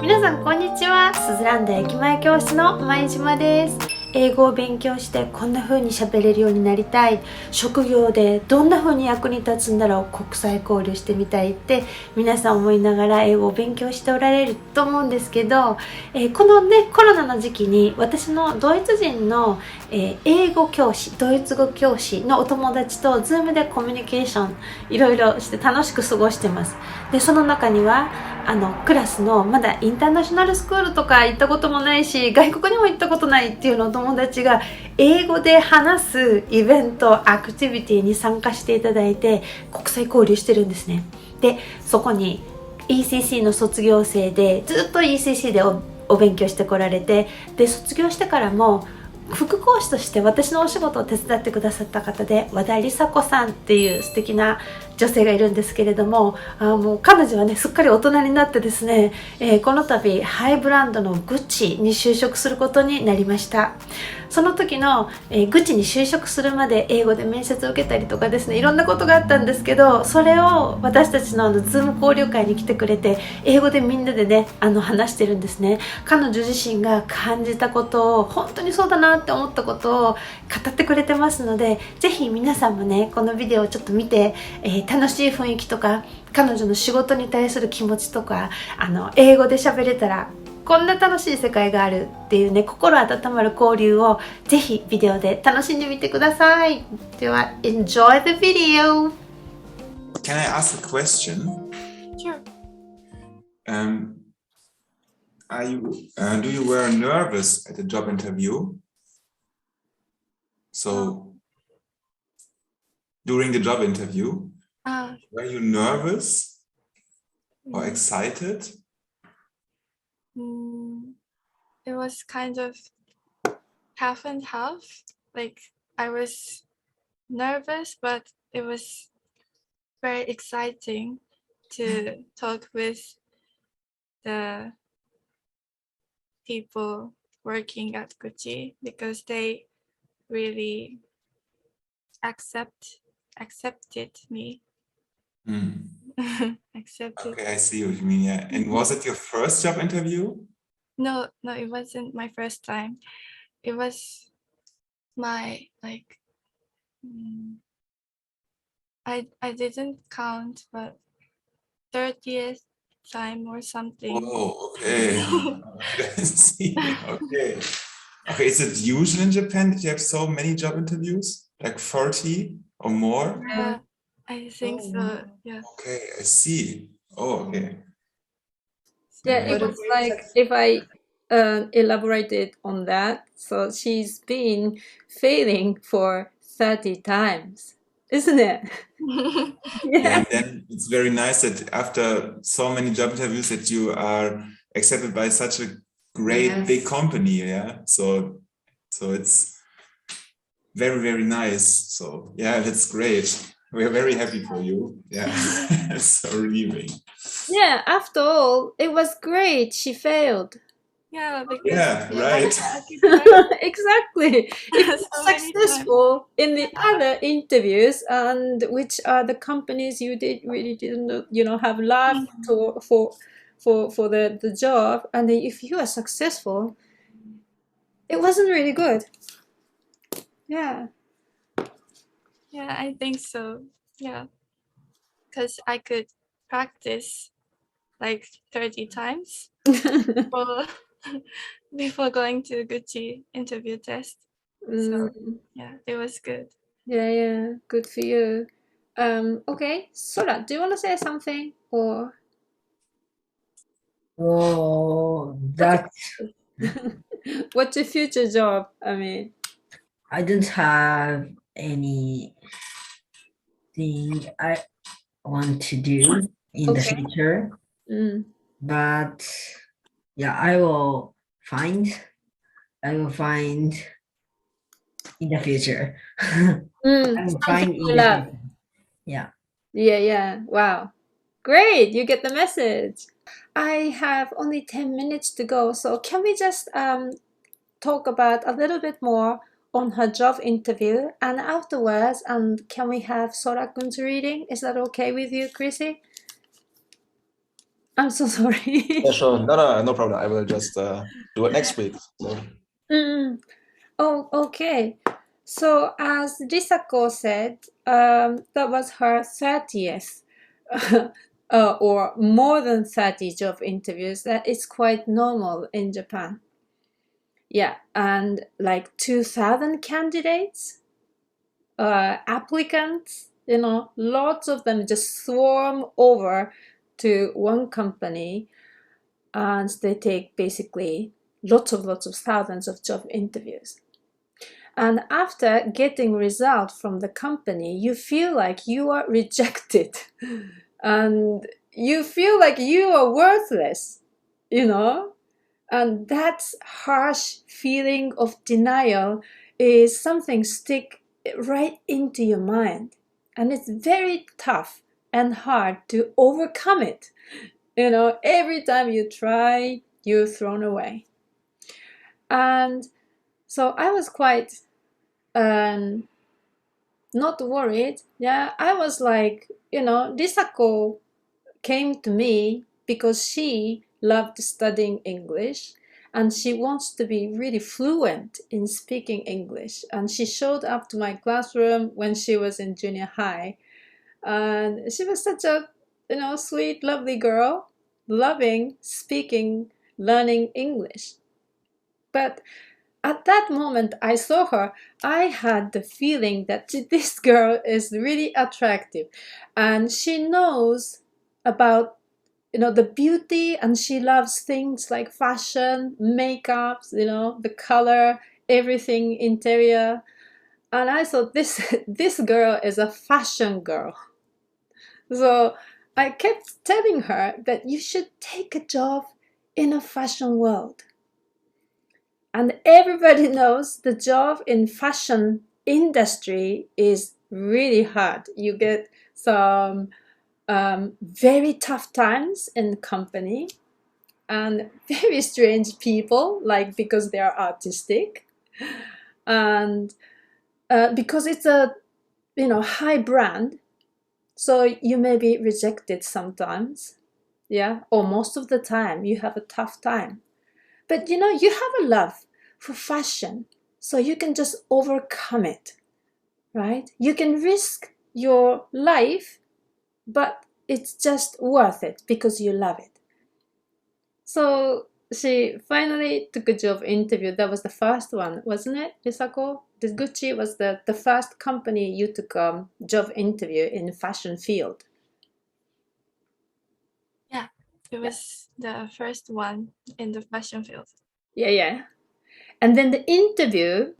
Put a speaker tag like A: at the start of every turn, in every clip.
A: 皆さんこんにちは。スズランド駅前教室の前島です。英語を勉強してこんな風に喋れるようになりたい、職業でどんな風に役に立つんだろう、国際交流してみたいって皆さん思いながら英語を勉強しておられると思うんですけど、このねコロナの時期に私のドイツ人の、英語教師、ドイツ語教師のお友達と Zoom でコミュニケーションいろいろして楽しく過ごしてます。でその中にはクラスのまだインターナショナルスクールとか行ったこともないし、外国にも行ったことないっていうのお友達が英語で話すイベント、アクティビティに参加していただいて国際交流してるんですね。でそこに ECC の卒業生でずっと ECC でお勉強してこられて、で卒業してからも副講師として私のお仕事を手伝ってくださった方で和田梨紗子さんっていう素敵な女性がいるんですけれども、もう彼女はねすっかり大人になってですね、この度ハイブランドのグッチに就職することになりました。その時の、グッチに就職するまで英語で面接を受けたりとかですね、いろんなことがあったんですけど、それを私たちのズーム交流会に来てくれて英語でみんなでね話してるんですね。彼女自身が感じたことを、本当にそうだなって思ったことを語ってくれてますので、ぜひ皆さんもねこのビデオをちょっと見て、楽しい雰囲気とか彼女の仕事に対する気持ちとか英語で喋れたらこんな楽しい世界があるっていうね、心温まる交流をぜひビデオで楽しんでみてください。では Enjoy the video!
B: Can I ask a question?
A: Sure.
B: Do you were nervous at the job interview? So, during the job interview, were you nervous or excited?
C: It was kind of half and half. Like I was nervous, but it was very exciting to talk with the people working at Gucci because they really accepted me. Accepted.
B: Okay, I see what you mean. Yeah. And was it your first job interview?
C: No, it wasn't my first time. It was my I didn't count, but 30th time or something.
B: Oh, okay. I see. Okay. Okay, is it usual in Japan that you have so many job interviews? Like 40 or more?
C: Yeah, I think so. Yeah.
B: Okay, I see. Oh, okay.
D: Yeah, it was like, if I elaborated on that, so she's been failing for 30 times, isn't it?
B: Yeah, and then it's very nice that after so many job interviews that you are accepted by such a great big company. Yeah, so it's very, very nice. So yeah, that's great. We're very happy for you. Yeah, so relieving.
D: Yeah, after all, it was great. She failed.
C: Yeah, because
B: Yeah, right.
D: Exactly. If you're
C: So many
D: successful in the other interviews, and which are the companies you didn't have love for the job, and then if you are successful, it wasn't really good. Yeah.
C: Yeah, I think so. Yeah, because I could practice like 30 times before going to Gucci interview test. So yeah, it was good.
D: Yeah, good for you. Okay, Sora, do you want to say something or?
E: Oh, that
D: What's your future job? I mean,
E: I don't have anything I want to do in the
D: Okay.
E: future, but yeah, I will find in the future. I will find in
D: you
E: the
D: love.
E: future. Yeah.
D: Yeah. Wow. Great, you get the message. I have only 10 minutes to go, so can we just talk about a little bit more on her job interview, and afterwards, can we have Sora-kun's reading? Is that okay with you, Chrissy? I'm so sorry.
F: Yeah, sure. No problem. I will just do it next week. So.
D: Mm. Oh, okay. So as Risako said, that was her 30th or more than 30 job interviews. That is quite normal in Japan. Yeah, and like 2,000 candidates, applicants, lots of them just swarm over to one company, and they take basically lots of thousands of job interviews. And after getting result from the company, you feel like you are rejected and you feel like you are worthless, and that harsh feeling of denial is something stick right into your mind, and it's very tough and hard to overcome it. Every time you try, you're thrown away. And so I was quite not worried. Yeah, I was like, Risako came to me because she loved studying English and she wants to be really fluent in speaking English. And she showed up to my classroom when she was in junior high. And she was such a, sweet, lovely girl, loving speaking, learning English. But at that moment I saw her, I had the feeling that this girl is really attractive and she knows about the beauty, and she loves things like fashion, makeups, the color, everything, interior. And I thought this girl is a fashion girl. So I kept telling her that you should take a job in a fashion world. And everybody knows the job in fashion industry is really hard. You get some very tough times in the company and very strange people, like because they are artistic and because it's a high brand, so you may be rejected sometimes, yeah, or most of the time you have a tough time. But you have a love for fashion, so you can just overcome it, right? You can risk your life, but it's just worth it because you love it. So she finally took a job interview. That was the first one, wasn't it, Risako? The Gucci was the first company you took a job interview in the fashion field.
C: Yeah, it was the first one in the fashion field.
D: Yeah. And then the interview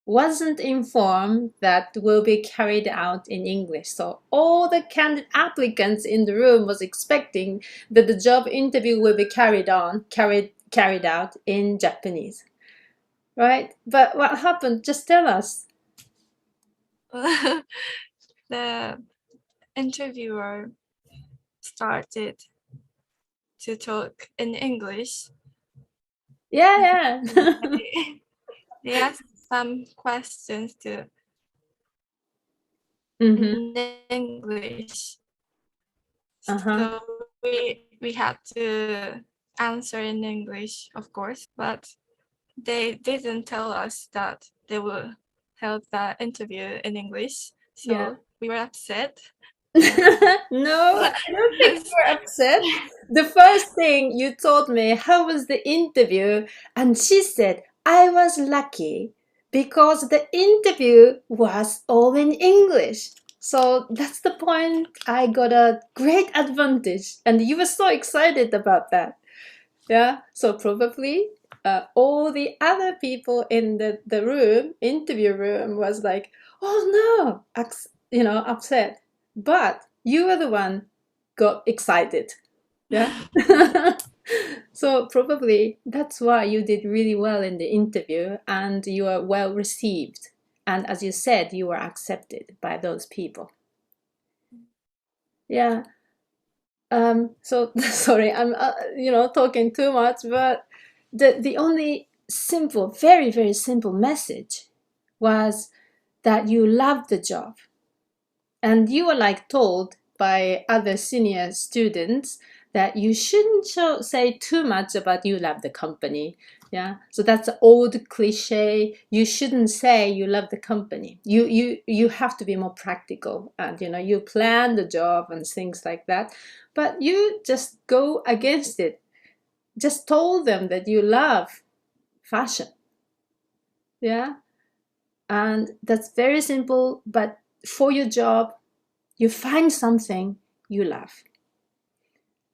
D: wasn't informed that will be carried out in English. So all the candidate applicants in the room was expecting that the job interview will be carried out in Japanese. Right? But what happened? Just tell us.
C: The interviewer started to talk in English.
D: Yeah.
C: They asked some questions to
D: Mm-hmm.
C: in English.
D: Uh-huh.
C: So we had to answer in English, of course, but they didn't tell us that they will held the interview in English. So
D: Yeah.
C: we were upset.
D: No, I don't think you were upset. The first thing you told me, how was the interview? And she said, I was lucky because the interview was all in English. So that's the point. I got a great advantage. And you were so excited about that. Yeah. So probably all the other people in the interview room was like, oh no, upset. But you were the one got excited. Yeah. So probably that's why you did really well in the interview and you were well received. And as you said, you were accepted by those people. Yeah. So sorry, I'm talking too much, but the only simple, very, very simple message was that you loved the job. And you were like told by other senior students that you shouldn't say too much about you love the company. Yeah, so that's an old cliche. You shouldn't say you love the company. You have to be more practical, and you plan the job and things like that. But you just go against it. Just told them that you love fashion. Yeah, and that's very simple. But for your job, you find something you love.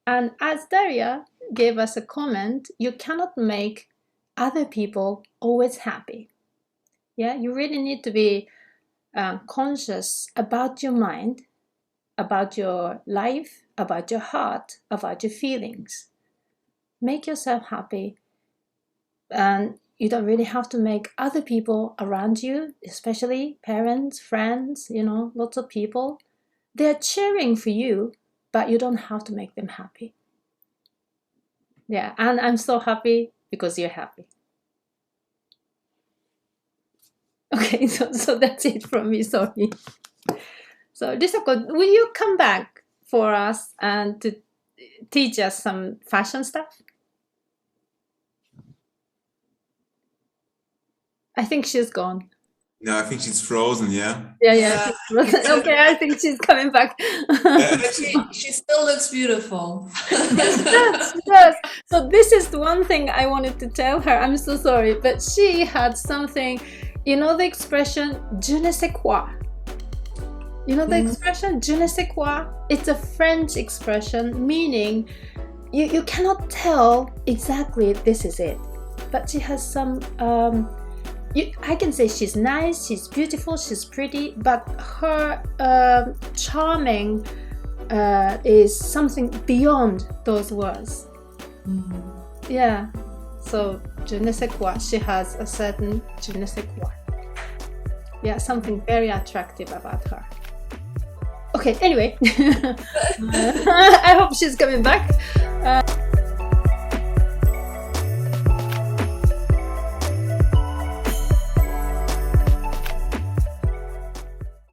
D: And as Daria gave us a comment, you cannot make other people always happy. Yeah, you really need to be conscious about your mind, about your life, about your heart, about your feelings. Make yourself happy, and you don't really have to make other people around you, especially parents, friends, lots of people, they're cheering for you, but you don't have to make them happy. Yeah, and I'm so happy because you're happy. Okay, so that's it from me, sorry. So Risako, will you come back for us and to teach us some fashion stuff? I think she's gone.
B: No, I think she's frozen, yeah?
D: Yeah. Okay, I think she's coming back.
G: But she still looks beautiful.
D: Yes, yes. So this is the one thing I wanted to tell her. I'm so sorry, but she had something, the expression je ne sais quoi. The expression je ne sais quoi? It's a French expression meaning you cannot tell exactly this is it. But she has some I can say she's nice, she's beautiful, she's pretty, but her charming is something beyond those words. Yeah, so je ne sais quoi, she has a certain je ne sais quoi. Yeah, something very attractive about her. Okay, anyway, I hope she's coming back.